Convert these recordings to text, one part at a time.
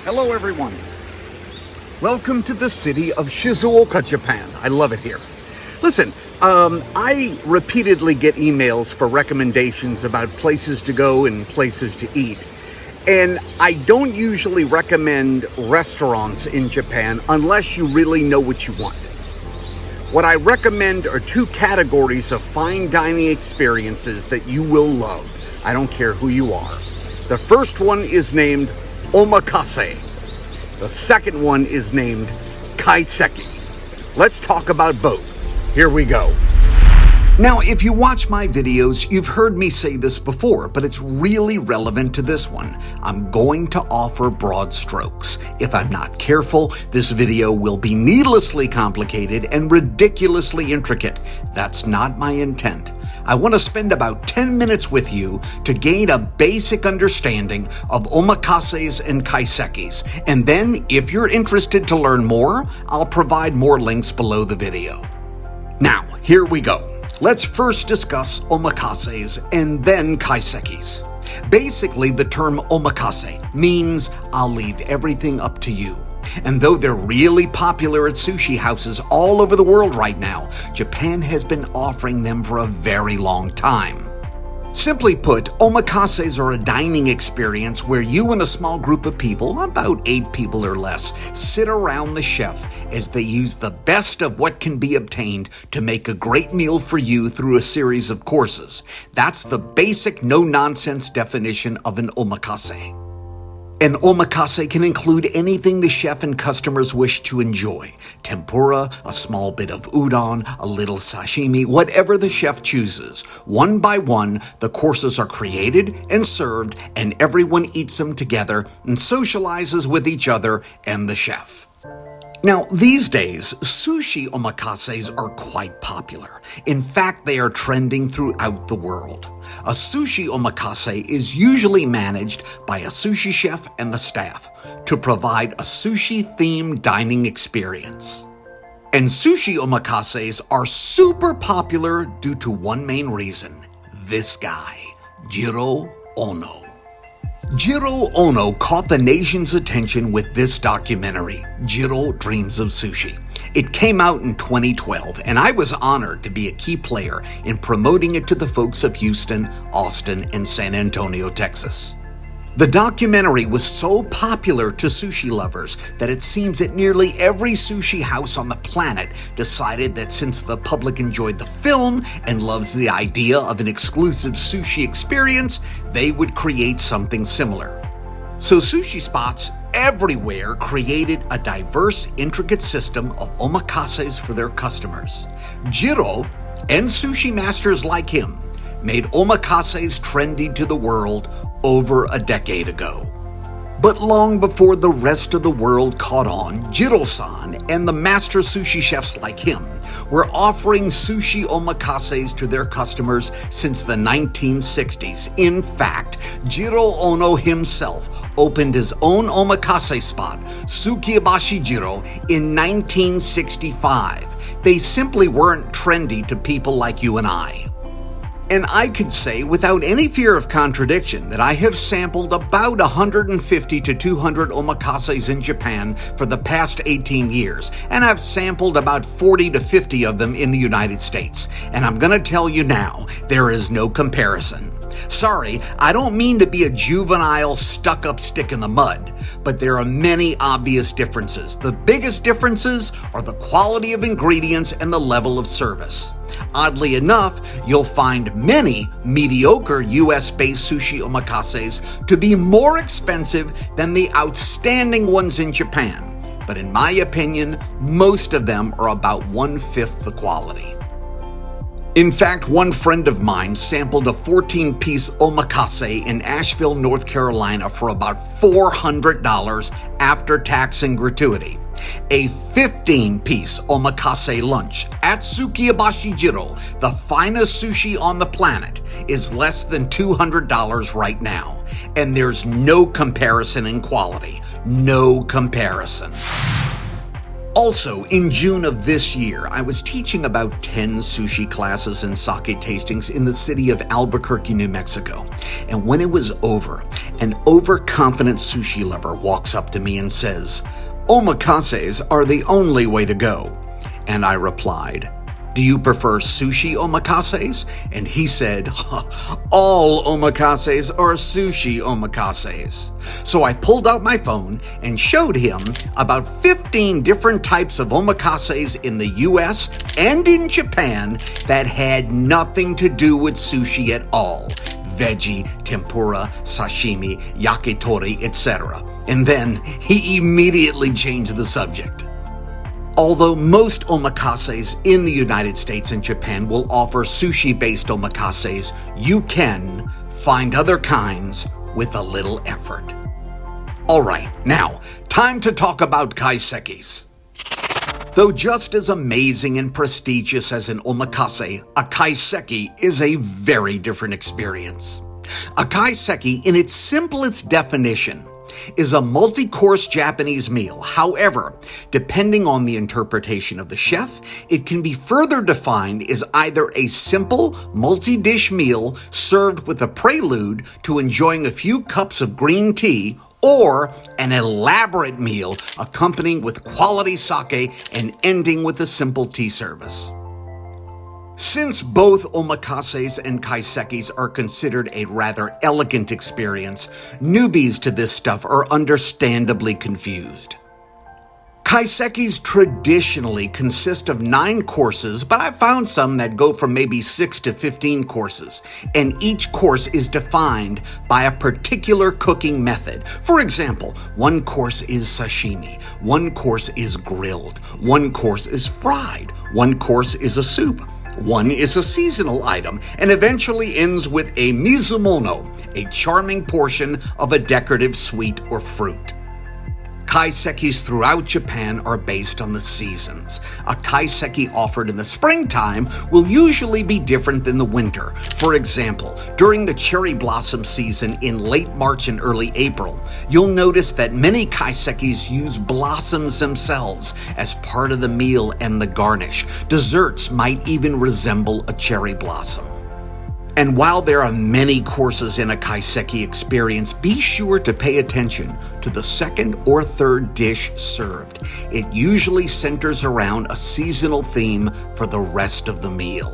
Hello everyone. Welcome to the city of Shizuoka, Japan. I love it here. Listen, I repeatedly get emails for recommendations about places to go and places to eat. And I don't usually recommend restaurants in Japan unless you really know what you want. What I recommend are two categories of fine dining experiences that you will love. I don't care who you are. The first one is named Omakase. The second one is named Kaiseki. Let's talk about both. Here we go. Now, if you watch my videos, you've heard me say this before, but it's really relevant to this one. I'm going to offer broad strokes. If I'm not careful, this video will be needlessly complicated and ridiculously intricate. That's not my intent. I want to spend about 10 minutes with you to gain a basic understanding of omakases and kaisekis. And then, if you're interested to learn more, I'll provide more links below the video. Now, here we go. Let's first discuss omakases and then kaisekis. Basically, the term omakase means I'll leave everything up to you. And though they're really popular at sushi houses all over the world right now, Japan has been offering them for a very long time. Simply put, omakases are a dining experience where you and a small group of people, about 8 people or less, sit around the chef as they use the best of what can be obtained to make a great meal for you through a series of courses. That's the basic no-nonsense definition of an omakase. An omakase can include anything the chef and customers wish to enjoy. Tempura, a small bit of udon, a little sashimi, whatever the chef chooses. One by one, the courses are created and served, and everyone eats them together and socializes with each other and the chef. Now, these days, sushi omakases are quite popular. In fact, they are trending throughout the world. A sushi omakase is usually managed by a sushi chef and the staff to provide a sushi-themed dining experience. And sushi omakases are super popular due to one main reason: this guy, Jiro Ono. Jiro Ono caught the nation's attention with this documentary, Jiro Dreams of Sushi. It came out in 2012, and I was honored to be a key player in promoting it to the folks of Houston, Austin, and San Antonio, Texas. The documentary was so popular to sushi lovers that it seems that nearly every sushi house on the planet decided that since the public enjoyed the film and loves the idea of an exclusive sushi experience, they would create something similar. So sushi spots everywhere created a diverse, intricate system of omakases for their customers. Jiro and sushi masters like him made omakases trendy to the world over a decade ago. But long before the rest of the world caught on, Jiro-san and the master sushi chefs like him were offering sushi omakases to their customers since the 1960s. In fact, Jiro Ono himself opened his own omakase spot, Tsukibashi Jiro, in 1965. They simply weren't trendy to people like you and I. And I could say without any fear of contradiction that I have sampled about 150 to 200 omakases in Japan for the past 18 years, and I've sampled about 40 to 50 of them in the United States. And I'm gonna tell you now, there is no comparison. Sorry, I don't mean to be a juvenile stuck-up stick in the mud, but there are many obvious differences. The biggest differences are the quality of ingredients and the level of service. Oddly enough, you'll find many mediocre US-based sushi omakases to be more expensive than the outstanding ones in Japan. But in my opinion, most of them are about 1/5 the quality. In fact, one friend of mine sampled a 14-piece omakase in Asheville, North Carolina for about $400 after tax and gratuity. A 15-piece omakase lunch at Tsukibashi Jiro, the finest sushi on the planet, is less than $200 right now. And there's no comparison in quality. No comparison. Also, in June of this year, I was teaching about 10 sushi classes and sake tastings in the city of Albuquerque, New Mexico. And when it was over, An overconfident sushi lover walks up to me and says, "Omakases are the only way to go." And I replied, "Do you prefer sushi omakases?" And he said, "All omakases are sushi omakases." So I pulled out my phone and showed him about 15 different types of omakases in the US and in Japan that had nothing to do with sushi at all. Veggie, tempura, sashimi, yakitori, etc. And then he immediately changed the subject. Although most omakases in the United States and Japan will offer sushi-based omakases, you can find other kinds with a little effort. All right, now, time to talk about kaisekis. Though just as amazing and prestigious as an omakase, a kaiseki is a very different experience. A kaiseki, in its simplest definition, is a multi-course Japanese meal. However, depending on the interpretation of the chef, it can be further defined as either a simple multi-dish meal served with a prelude to enjoying a few cups of green tea, or an elaborate meal accompanying with quality sake and ending with a simple tea service. Since both omakases and kaisekis are considered a rather elegant experience, newbies to this stuff are understandably confused. Kaisekis traditionally consist of 9 courses, but I've found some that go from maybe 6 to 15 courses, and each course is defined by a particular cooking method. For example, one course is sashimi, one course is grilled, one course is fried, one course is a soup, one is a seasonal item, and eventually ends with a mizumono, a charming portion of a decorative sweet or fruit. Kaisekis throughout Japan are based on the seasons. A kaiseki offered in the springtime will usually be different than the winter. For example, during the cherry blossom season in late March and early April, you'll notice that many kaisekis use blossoms themselves as part of the meal and the garnish. Desserts might even resemble a cherry blossom. And while there are many courses in a kaiseki experience, be sure to pay attention to the second or third dish served. It usually centers around a seasonal theme for the rest of the meal.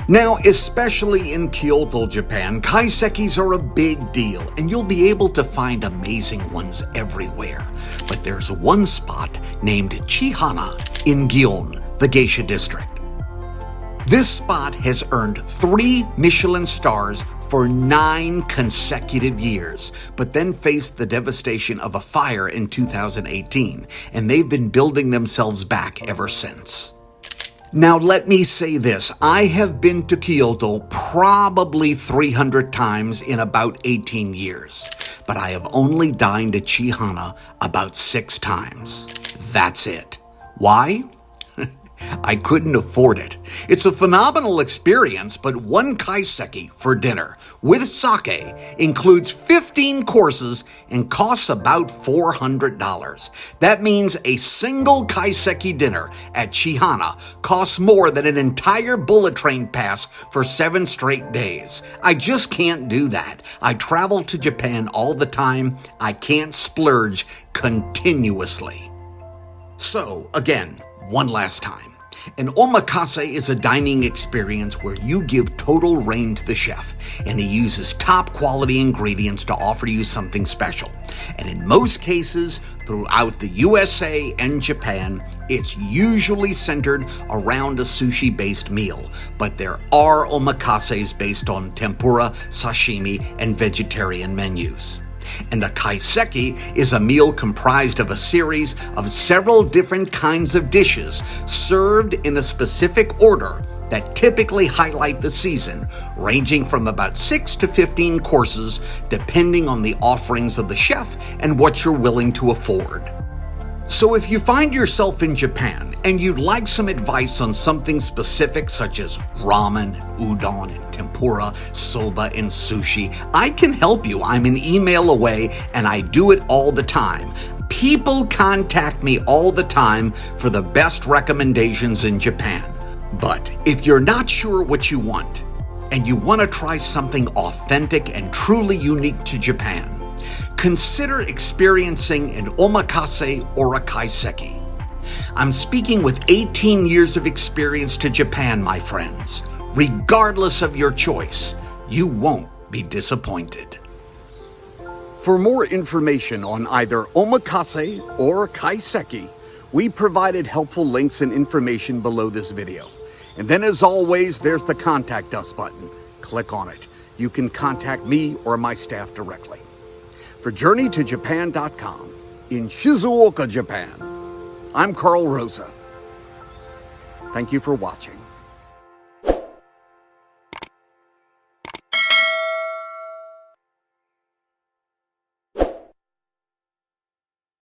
Now, especially in Kyoto, Japan, kaisekis are a big deal, and you'll be able to find amazing ones everywhere. But there's one spot named Chihana in Gion, the geisha district. This spot has earned 3 Michelin stars for 9 consecutive years, but then faced the devastation of a fire in 2018, and they've been building themselves back ever since. Now let me say this, I have been to Kyoto probably 300 times in about 18 years, but I have only dined at Chihana about 6 times. That's it. Why? I couldn't afford it. It's a phenomenal experience, but one kaiseki for dinner with sake includes 15 courses and costs about $400. That means a single kaiseki dinner at Chihana costs more than an entire bullet train pass for 7 straight days. I just can't do that. I travel to Japan all the time. I can't splurge continuously. So, again, one last time. An omakase is a dining experience where you give total reign to the chef, and he uses top quality ingredients to offer you something special. And in most cases, throughout the USA and Japan, it's usually centered around a sushi-based meal, but there are omakases based on tempura, sashimi, and vegetarian menus. And a kaiseki is a meal comprised of a series of several different kinds of dishes served in a specific order that typically highlight the season, ranging from about 6 to 15 courses depending on the offerings of the chef and what you're willing to afford. So if you find yourself in Japan and you'd like some advice on something specific such as ramen, and udon, and tempura, soba, and sushi, I can help you. I'm an email away and I do it all the time. People contact me all the time for the best recommendations in Japan. But if you're not sure what you want, and you want to try something authentic and truly unique to Japan, consider experiencing an omakase or a kaiseki. I'm speaking with 18 years of experience to Japan, my friends. Regardless of your choice, you won't be disappointed. For more information on either omakase or kaiseki, we provided helpful links and information below this video. And then, as always, there's the Contact Us button. Click on it. You can contact me or my staff directly. For JourneyToJapan.com in Shizuoka, Japan, I'm Carl Rosa. Thank you for watching.